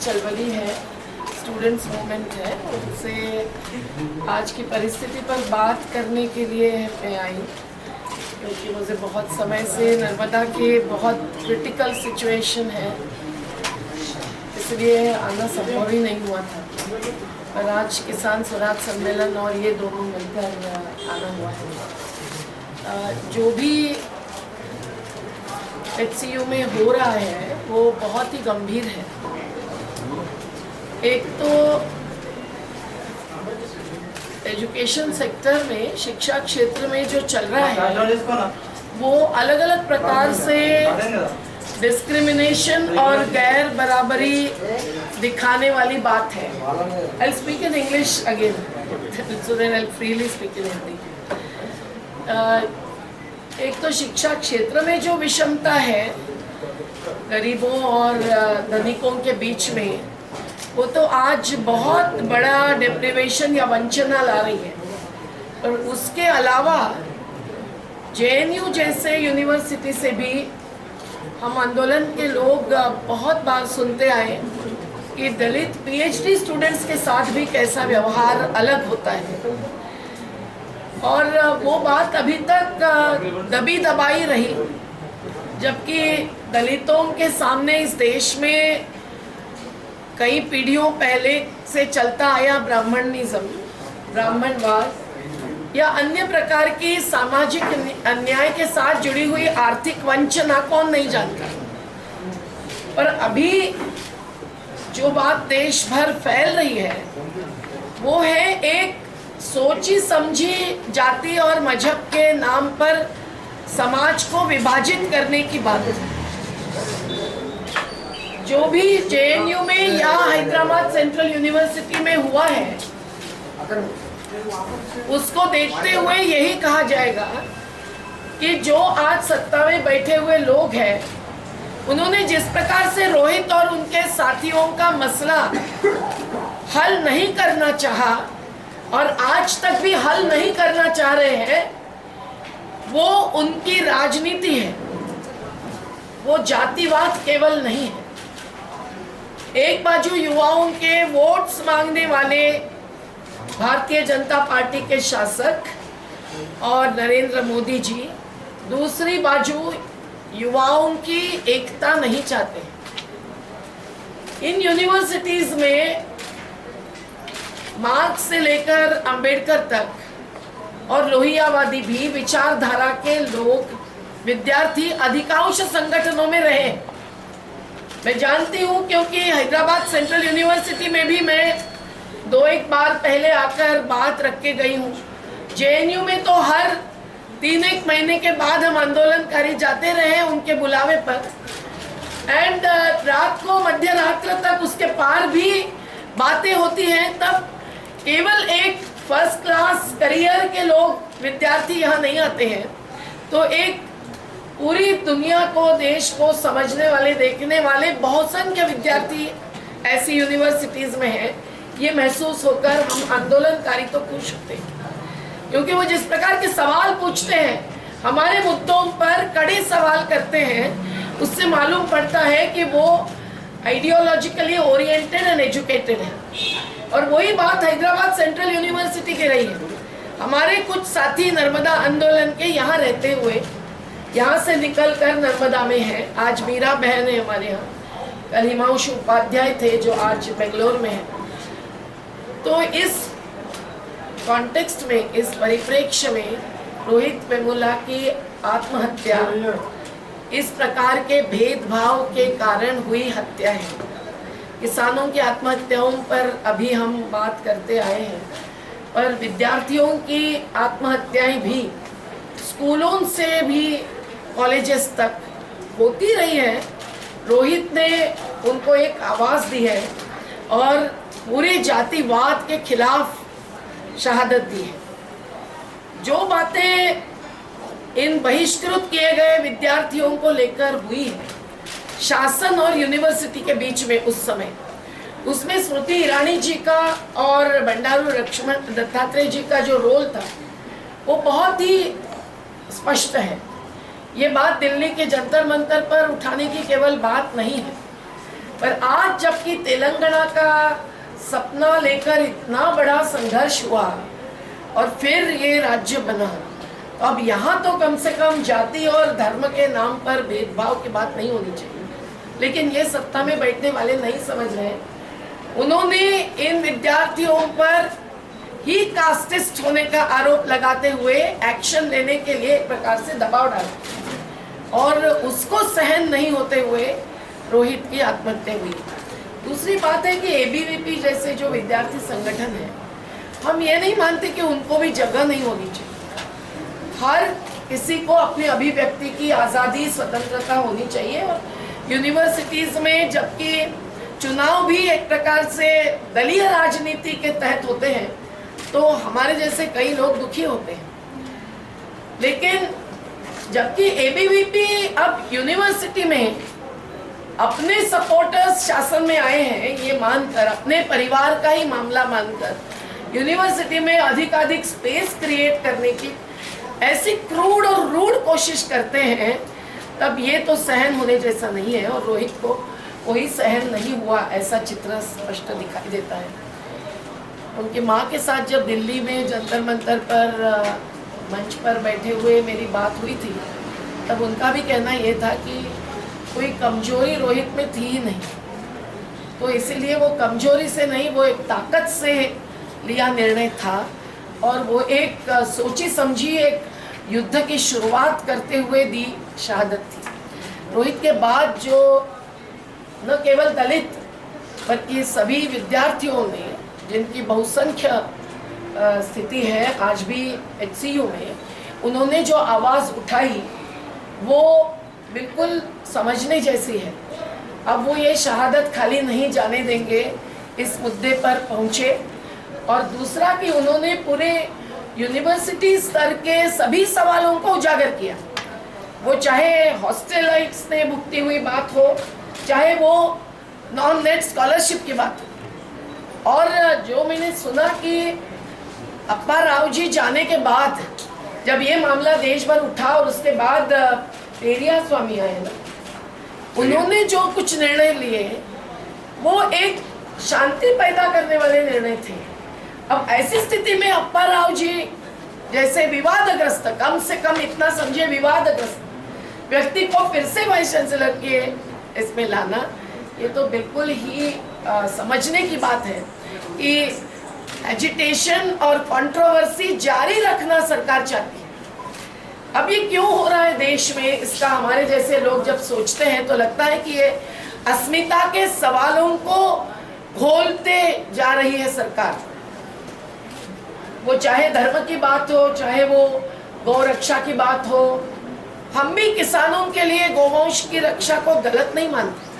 चलबली है, students movement है, उनसे आज की परिस्थिति पर बात करने के लिए मैं आई, क्योंकि मुझे बहुत समय से नर्मदा के बहुत क्रिटिकल सिचुएशन है, इसलिए आना संभव ही नहीं हुआ था। पर आज किसान स्वराज सम्मेलन और ये दोनों मिलकर आना हुआ है। जो भी HCU में हो रहा है वो बहुत ही गंभीर है। एक तो एजुकेशन सेक्टर में, शिक्षा क्षेत्र में जो चल रहा है वो अलग अलग प्रकार से डिस्क्रिमिनेशन और गैर बराबरी दिखाने वाली बात है। I'll speak in English again, so then I'll freely speak in Hindi. एक तो शिक्षा क्षेत्र में जो विषमता है गरीबों और धनिकों के बीच में, वो तो आज बहुत बड़ा डिप्रिवेशन या वंचना ला रही है। और उसके अलावा JNU जैसे यूनिवर्सिटी से भी हम आंदोलन के लोग बहुत बार सुनते आए कि दलित PhD स्टूडेंट्स के साथ भी कैसा व्यवहार अलग होता है, और वो बात अभी तक दबी दबाई रही, जबकि दलितों के सामने इस देश में कई पीढ़ियों पहले से चलता आया ब्राह्मणिज्म, ब्राह्मणवाद या अन्य प्रकार की सामाजिक अन्याय के साथ जुड़ी हुई आर्थिक वंचना कौन नहीं जानता। पर अभी जो बात देश भर फैल रही है वो है एक सोची समझी जाति और मजहब के नाम पर समाज को विभाजित करने की बात। जो भी JNU में या हैदराबाद सेंट्रल यूनिवर्सिटी में हुआ है उसको देखते हुए यही कहा जाएगा कि जो आज सत्ता में बैठे हुए लोग हैं उन्होंने जिस प्रकार से रोहित और उनके साथियों का मसला हल नहीं करना चाहा और आज तक भी हल नहीं करना चाह रहे हैं, वो उनकी राजनीति है, वो जातिवाद केवल नहीं है। एक बाजू युवाओं के वोट्स मांगने वाले भारतीय जनता पार्टी के शासक और नरेंद्र मोदी जी, दूसरी बाजू युवाओं की एकता नहीं चाहते। इन यूनिवर्सिटीज में मार्क्स से लेकर अंबेडकर तक और लोहियावादी भी विचारधारा के लोग, विद्यार्थी अधिकांश संगठनों में रहे। मैं जानती हूँ क्योंकि हैदराबाद सेंट्रल यूनिवर्सिटी में भी मैं 2-1 बार पहले आकर बात रख के गई हूँ। JNU में तो हर 3-1 महीने के बाद हम आंदोलनकारी जाते रहे उनके बुलावे पर, एंड रात को मध्य रात्र तक उसके पार भी बातें होती हैं। तब केवल एक फर्स्ट क्लास करियर के लोग, विद्यार्थी यहाँ नहीं आते हैं, तो एक पूरी दुनिया को, देश को समझने वाले, देखने वाले बहुत संख्य विद्यार्थी ऐसी यूनिवर्सिटीज में हैं। ये महसूस होकर हम आंदोलनकारी तो खुश होते हैं, क्योंकि वो जिस प्रकार के सवाल पूछते हैं, हमारे मुद्दों पर कड़े सवाल करते हैं, उससे मालूम पड़ता है कि वो आइडियोलॉजिकली ओरिएंटेड एंड एजुकेटेड है। और वही बात हैदराबाद सेंट्रल यूनिवर्सिटी की रही है। हमारे कुछ साथी नर्मदा आंदोलन के यहाँ रहते हुए यहाँ से निकल कर नर्मदा में है। आज मीरा बहन है हमारे यहाँ, कल हिमांशु उपाध्याय थे जो आज बेंगलोर में है। तो इस कॉन्टेक्स्ट में, इस परिप्रेक्ष्य में रोहित वेमुला की आत्महत्या इस प्रकार के भेदभाव के कारण हुई हत्या है। किसानों की आत्महत्याओं पर अभी हम बात करते आए हैं, पर विद्यार्थियों की आत्महत्याएं भी स्कूलों से भी कॉलेजेस तक होती रही है। रोहित ने उनको एक आवाज़ दी है और पूरे जातिवाद के खिलाफ शहादत दी है। जो बातें इन बहिष्कृत किए गए विद्यार्थियों को लेकर हुई है शासन और यूनिवर्सिटी के बीच में उस समय, उसमें स्मृति ईरानी जी का और बंडारू लक्ष्मण दत्तात्रेय जी का जो रोल था वो बहुत ही स्पष्ट है। ये बात दिल्ली के जंतर मंतर पर उठाने की केवल बात नहीं है, पर आज जबकि तेलंगाना का सपना लेकर इतना बड़ा संघर्ष हुआ और फिर ये राज्य बना, तो अब यहाँ तो कम से कम जाति और धर्म के नाम पर भेदभाव की बात नहीं होनी चाहिए। लेकिन ये सत्ता में बैठने वाले नहीं समझ रहे। उन्होंने इन विद्यार्थियों पर ही कास्टिस्ट होने का आरोप लगाते हुए एक्शन लेने के लिए एक प्रकार से दबाव डाला और उसको सहन नहीं होते हुए रोहित की आत्महत्या हुई। दूसरी बात है कि एबीवीपी जैसे जो विद्यार्थी संगठन है, हम ये नहीं मानते कि उनको भी जगह नहीं होनी चाहिए। हर किसी को अपनी अभिव्यक्ति की आज़ादी, स्वतंत्रता होनी चाहिए। और यूनिवर्सिटीज़ में जबकि चुनाव भी एक प्रकार से दलीय राजनीति के तहत होते हैं, तो हमारे जैसे कई लोग दुखी होते हैं। लेकिन जबकि एबीवीपी अब यूनिवर्सिटी में अपने सपोर्टर्स शासन में आए हैं, ये मानकर, अपने परिवार का ही मामला मानकर यूनिवर्सिटी में अधिकाधिक स्पेस क्रिएट करने की ऐसी क्रूड और रूड कोशिश करते हैं, तब ये तो सहन होने जैसा नहीं है। और रोहित को कोई सहन नहीं हुआ, ऐसा चित्र स्पष्ट दिखाई देता है। उनकी माँ के साथ जब दिल्ली में जंतर मंतर पर मंच पर बैठे हुए मेरी बात हुई थी, तब उनका भी कहना ये था कि कोई कमजोरी रोहित में थी ही नहीं, तो इसीलिए वो कमजोरी से नहीं, वो एक ताकत से लिया निर्णय था। और वो एक सोची समझी एक युद्ध की शुरुआत करते हुए दी शहादत थी। रोहित के बाद जो न केवल दलित बल्कि सभी विद्यार्थियों ने, जिनकी बहुसंख्य स्थिति है आज भी HCU में, उन्होंने जो आवाज़ उठाई वो बिल्कुल समझने जैसी है। अब वो ये शहादत खाली नहीं जाने देंगे, इस मुद्दे पर पहुँचे। और दूसरा कि उन्होंने पूरे यूनिवर्सिटी स्तर के सभी सवालों को उजागर किया, वो चाहे हॉस्टलाइट्स ने भुगती हुई बात हो, चाहे वो नॉन नेट स्कॉलरशिप की बात हो। और जो मैंने सुना कि अप्पा राव जी जाने के बाद जब ये मामला देश भर उठा और उसके बाद पेरिया स्वामी आए ना, उन्होंने जो कुछ निर्णय लिए वो एक शांति पैदा करने वाले निर्णय थे। अब ऐसी स्थिति में अप्पा राव जी जैसे विवादग्रस्त, कम से कम इतना समझे विवादग्रस्त व्यक्ति को फिर से वाइस चांसलर के इसमें लाना, ये तो बिल्कुल ही समझने की बात है कि एजिटेशन और कंट्रोवर्सी जारी रखना सरकार चाहती है। अब ये क्यों हो रहा है देश में, इसका हमारे जैसे लोग जब सोचते हैं तो लगता है कि ये अस्मिता के सवालों को खोलते जा रही है सरकार। वो चाहे धर्म की बात हो, चाहे वो गौ रक्षा की बात हो, हम भी किसानों के लिए गौवंश की रक्षा को गलत नहीं मानते।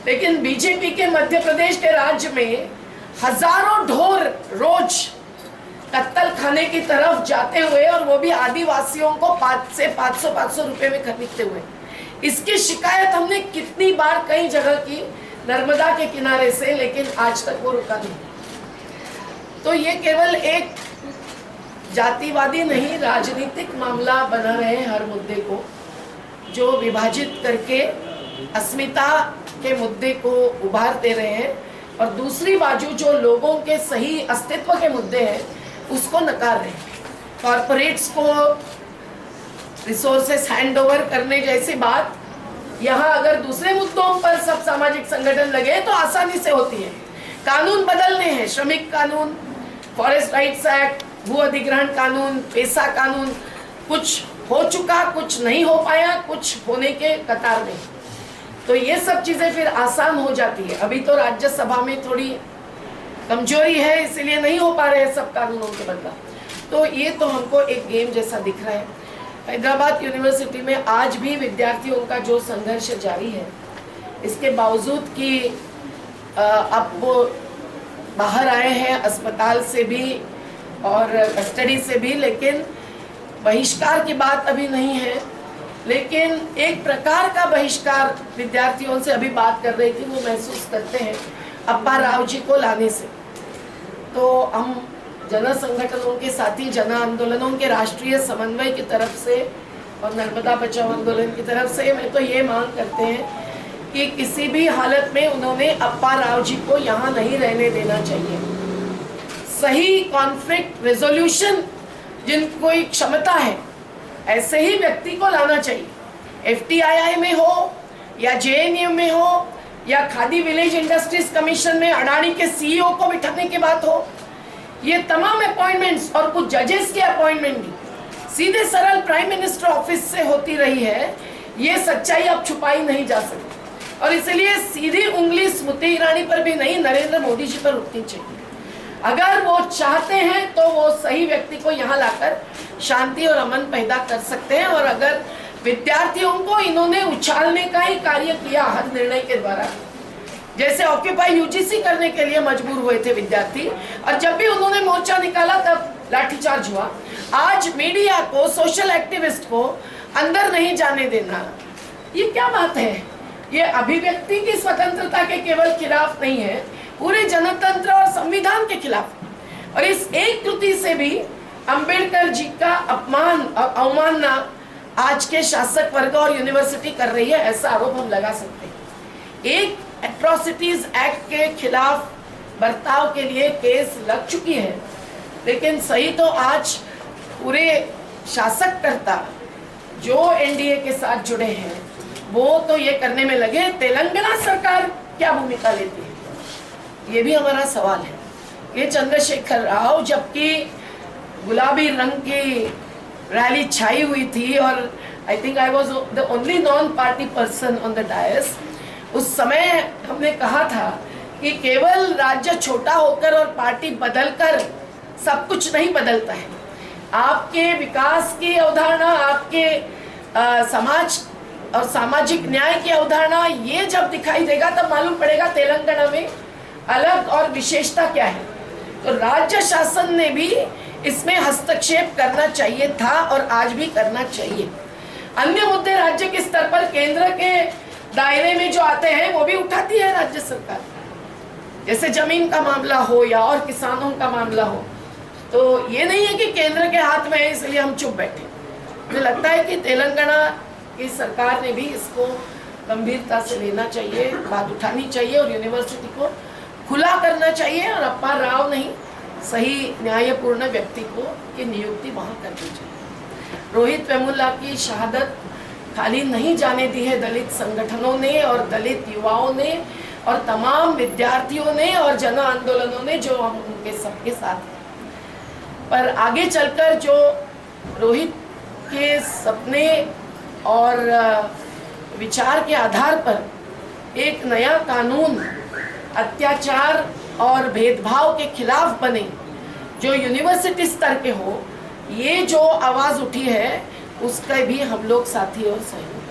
लेकिन बीजेपी के मध्य प्रदेश के राज्य में हजारों ढोर रोज कत्ल खाने की तरफ जाते हुए, और वो भी आदिवासियों को 500 रुपए में खरीदते हुए, इसकी शिकायत हमने कितनी बार कई जगह की, नर्मदा के किनारे से, लेकिन आज तक वो रुका नहीं। तो ये केवल एक जातिवादी नहीं, राजनीतिक मामला बना रहे हैं हर मुद्दे को, जो विभाजित करके अस्मिता के मुद्दे को उभारते रहे हैं, और दूसरी बाजू जो लोगों के सही अस्तित्व के मुद्दे हैं उसको नकार रहे हैं। कॉरपोरेट्स को रिसोर्सेस हैंड ओवर करने जैसी बात यहाँ अगर दूसरे मुद्दों पर सब सामाजिक संगठन लगे तो आसानी से होती है। कानून बदलने हैं, श्रमिक कानून, फॉरेस्ट राइट्स एक्ट, भू अधिग्रहण कानून, पैसा कानून, कुछ हो चुका, कुछ नहीं हो पाया, कुछ होने के कतार में, तो ये सब चीजें फिर आसान हो जाती है। अभी तो राज्यसभा में थोड़ी कमजोरी है, इसलिए नहीं हो पा रहे हैं सब कानूनों के बदलाव। तो ये तो हमको एक गेम जैसा दिख रहा है। हैदराबाद यूनिवर्सिटी में आज भी विद्यार्थियों का जो संघर्ष जारी है, इसके बावजूद कि अब वो बाहर आए हैं अस्पताल से भी और कस्टडी से भी, लेकिन बहिष्कार की बात अभी नहीं है। लेकिन एक प्रकार का बहिष्कार विद्यार्थियों से अभी बात कर रही थी, वो महसूस करते हैं अप्पा राव जी को लाने से। तो हम जन संगठनों के साथी, जन आंदोलनों के राष्ट्रीय समन्वय की तरफ से और नर्मदा बचाओ आंदोलन की तरफ से मैं तो ये मांग करते हैं कि किसी भी हालत में उन्होंने अप्पा राव जी को यहाँ नहीं रहने देना चाहिए। सही कॉन्फ्लिक्ट रेजोल्यूशन जिनको एक क्षमता है, ऐसे ही व्यक्ति को लाना चाहिए। FTII में हो या JNU में हो या खादी विलेज इंडस्ट्रीज कमीशन में अडानी के CEO को बिठाने की बात हो, ये तमाम अपॉइंटमेंट्स और कुछ जजेस के अपॉइंटमेंट भी सीधे सरल प्राइम मिनिस्टर ऑफिस से होती रही है। ये सच्चाई अब छुपाई नहीं जा सकती और इसलिए सीधी उंगली स्मृति ईरानी पर भी नहीं, नरेंद्र मोदी जी पर उठनी चाहिए। अगर वो चाहते हैं तो वो सही व्यक्ति को यहाँ लाकर शांति और अमन पैदा कर सकते हैं। और अगर विद्यार्थियों को इन्होंने उछालने का ही कार्य किया हर निर्णय के द्वारा, जैसे ऑक्यूपाई UGC करने के लिए मजबूर हुए थे विद्यार्थी, और जब भी उन्होंने मोर्चा निकाला तब लाठीचार्ज हुआ। आज मीडिया को, सोशल एक्टिविस्ट को अंदर नहीं जाने देना, ये क्या बात है? ये अभिव्यक्ति की स्वतंत्रता के केवल खिलाफ नहीं है, पूरे जनतंत्र और संविधान के खिलाफ। और इस एक कृति से भी अंबेडकर जी का अपमान और अवमानना आज के शासक वर्ग और यूनिवर्सिटी कर रही है, ऐसा आरोप हम लगा सकते हैं। एक एट्रोसिटीज एक्ट के खिलाफ बर्ताव के लिए केस लग चुकी है, लेकिन सही तो आज पूरे शासककर्ता जो NDA के साथ जुड़े हैं वो तो ये करने में लगे। तेलंगाना सरकार क्या भूमिका लेती है, ये भी हमारा सवाल है। ये चंद्रशेखर राव, जबकि गुलाबी रंग की रैली छाई हुई थी और I think I was the only non party person on the dais, उस समय हमने कहा था कि केवल राज्य छोटा होकर और पार्टी बदलकर सब कुछ नहीं बदलता है। आपके विकास की अवधारणा, आपके समाज और सामाजिक न्याय की अवधारणा, ये जब दिखाई देगा तब मालूम पड़ेगा तेलंगाना में अलग और विशेषता क्या है। तो राज्य शासन ने भी इसमें हस्तक्षेप करना चाहिए था और आज भी करना चाहिए। अन्य मुद्दे राज्य के स्तर पर केंद्र के दायरे में जो आते हैं वो भी उठाती है राज्य सरकार, जैसे जमीन का मामला हो या और किसानों का मामला हो। तो ये नहीं है कि केंद्र के हाथ में है इसलिए हम चुप बैठे। मुझे लगता है कि तेलंगाना की सरकार ने भी इसको गंभीरता से लेना चाहिए, बात उठानी चाहिए और यूनिवर्सिटी को खुला करना चाहिए और अप्पा राव नहीं, सही न्यायपूर्ण व्यक्ति को की नियुक्ति वहाँ करनी चाहिए। रोहित वेमुला की शहादत खाली नहीं जाने दी है दलित संगठनों ने और दलित युवाओं ने और तमाम विद्यार्थियों ने और जन आंदोलनों ने जो हम उनके सबके साथ हैं। पर आगे चलकर जो रोहित के सपने और विचार के आधार पर एक नया कानून अत्याचार और भेदभाव के खिलाफ बने, जो यूनिवर्सिटी स्तर के हो, ये जो आवाज़ उठी है उसका भी हम लोग साथी और सहयोग